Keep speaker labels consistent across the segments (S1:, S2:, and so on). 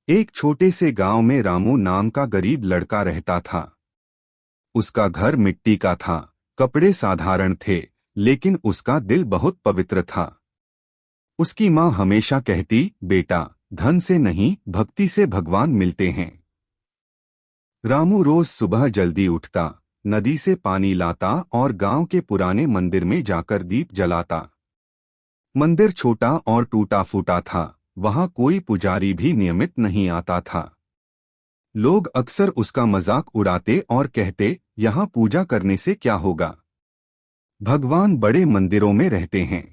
S1: एक छोटे से गांव में रामू नाम का गरीब लड़का रहता था। उसका घर मिट्टी का था, कपड़े साधारण थे, लेकिन उसका दिल बहुत पवित्र था। उसकी माँ हमेशा कहती, बेटा, धन से नहीं भक्ति से भगवान मिलते हैं। रामू रोज सुबह जल्दी उठता, नदी से पानी लाता और गांव के पुराने मंदिर में जाकर दीप जलाता। मंदिर छोटा और टूटा फूटा था, वहां कोई पुजारी भी नियमित नहीं आता था। लोग अक्सर उसका मजाक उड़ाते और कहते, यहाँ पूजा करने से क्या होगा, भगवान बड़े मंदिरों में रहते हैं।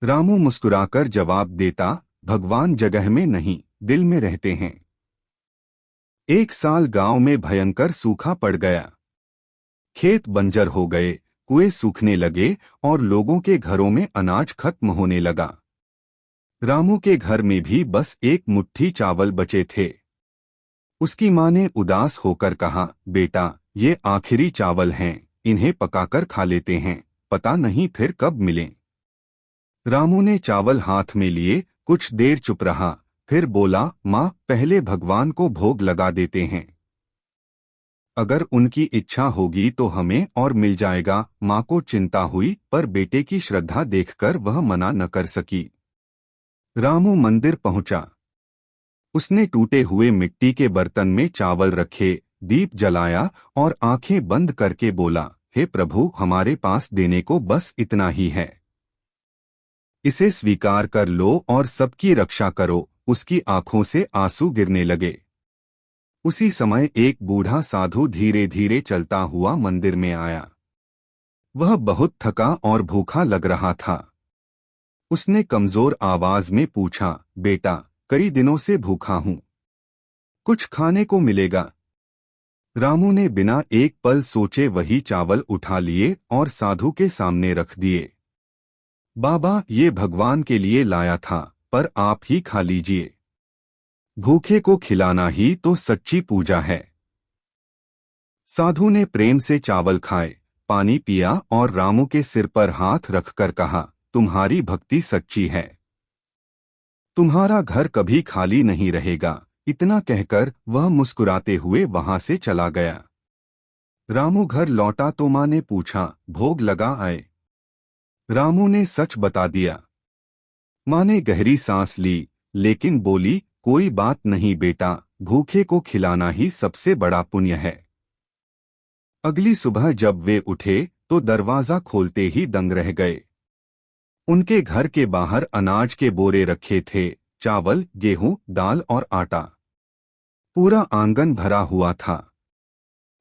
S1: रामू मुस्कुराकर जवाब देता, भगवान जगह में नहीं, दिल में रहते हैं। एक साल गांव में भयंकर सूखा पड़ गया। खेत बंजर हो गए, कुएं सूखने लगे और लोगों के घरों में अनाज खत्म होने लगा। रामू के घर में भी बस एक मुट्ठी चावल बचे थे। उसकी माँ ने उदास होकर कहा, बेटा, ये आखिरी चावल हैं, इन्हें पकाकर खा लेते हैं, पता नहीं फिर कब मिलें। रामू ने चावल हाथ में लिए, कुछ देर चुप रहा, फिर बोला, माँ, पहले भगवान को भोग लगा देते हैं। अगर उनकी इच्छा होगी तो हमें और मिल जाएगा। माँ को चिंता हुई, पर बेटे की श्रद्धा देखकर वह मना न कर सकी। रामू मंदिर पहुंचा। उसने टूटे हुए मिट्टी के बर्तन में चावल रखे, दीप जलाया और आंखें बंद करके बोला, हे प्रभु, हमारे पास देने को बस इतना ही है। इसे स्वीकार कर लो और सबकी रक्षा करो। उसकी आंखों से आंसू गिरने लगे। उसी समय एक बूढ़ा साधु धीरे धीरे चलता हुआ मंदिर में आया। वह बहुत थका और भूखा लग रहा था। उसने कमजोर आवाज में पूछा, बेटा, कई दिनों से भूखा हूं, कुछ खाने को मिलेगा? रामू ने बिना एक पल सोचे वही चावल उठा लिए और साधु के सामने रख दिए। बाबा, ये भगवान के लिए लाया था, पर आप ही खा लीजिए। भूखे को खिलाना ही तो सच्ची पूजा है। साधु ने प्रेम से चावल खाए, पानी पिया और रामू के सिर पर हाथ रखकर कहा, तुम्हारी भक्ति सच्ची है, तुम्हारा घर कभी खाली नहीं रहेगा। इतना कहकर वह मुस्कुराते हुए वहां से चला गया। रामू घर लौटा तो माँ ने पूछा, भोग लगा आए? रामू ने सच बता दिया। माँ ने गहरी सांस ली, लेकिन बोली, कोई बात नहीं बेटा, भूखे को खिलाना ही सबसे बड़ा पुण्य है। अगली सुबह जब वे उठे तो दरवाजा खोलते ही दंग रह गए। उनके घर के बाहर अनाज के बोरे रखे थे, चावल, गेहूं, दाल और आटा। पूरा आंगन भरा हुआ था।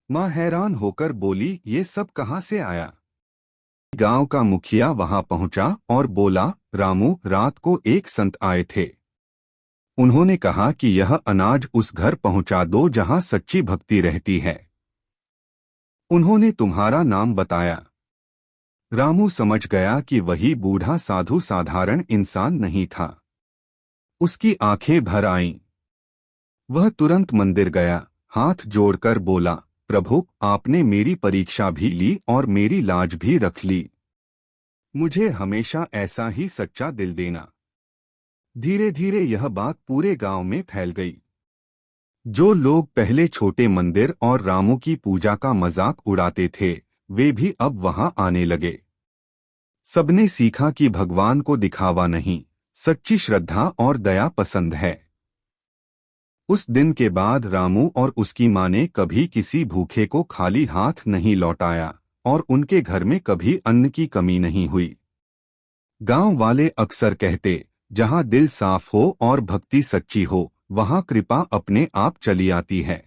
S1: माँ हैरान होकर बोली, ये सब कहाँ से आया? गांव का मुखिया वहां पहुंचा और बोला, रामू, रात को एक संत आए थे। उन्होंने कहा कि यह अनाज उस घर पहुंचा दो जहां सच्ची भक्ति रहती है। उन्होंने तुम्हारा नाम बताया। रामू समझ गया कि वही बूढ़ा साधु साधारण इंसान नहीं था। उसकी आंखें भर आईं। वह तुरंत मंदिर गया, हाथ जोड़कर बोला, प्रभु, आपने मेरी परीक्षा भी ली और मेरी लाज भी रख ली। मुझे हमेशा ऐसा ही सच्चा दिल देना। धीरे धीरे यह बात पूरे गांव में फैल गई। जो लोग पहले छोटे मंदिर और रामू की पूजा का मजाक उड़ाते थे, वे भी अब वहां आने लगे। सबने सीखा कि भगवान को दिखावा नहीं, सच्ची श्रद्धा और दया पसंद है। उस दिन के बाद रामू और उसकी माँ ने कभी किसी भूखे को खाली हाथ नहीं लौटाया और उनके घर में कभी अन्न की कमी नहीं हुई। गांव वाले अक्सर कहते, जहां दिल साफ हो और भक्ति सच्ची हो, वहां कृपा अपने आप चली आती है।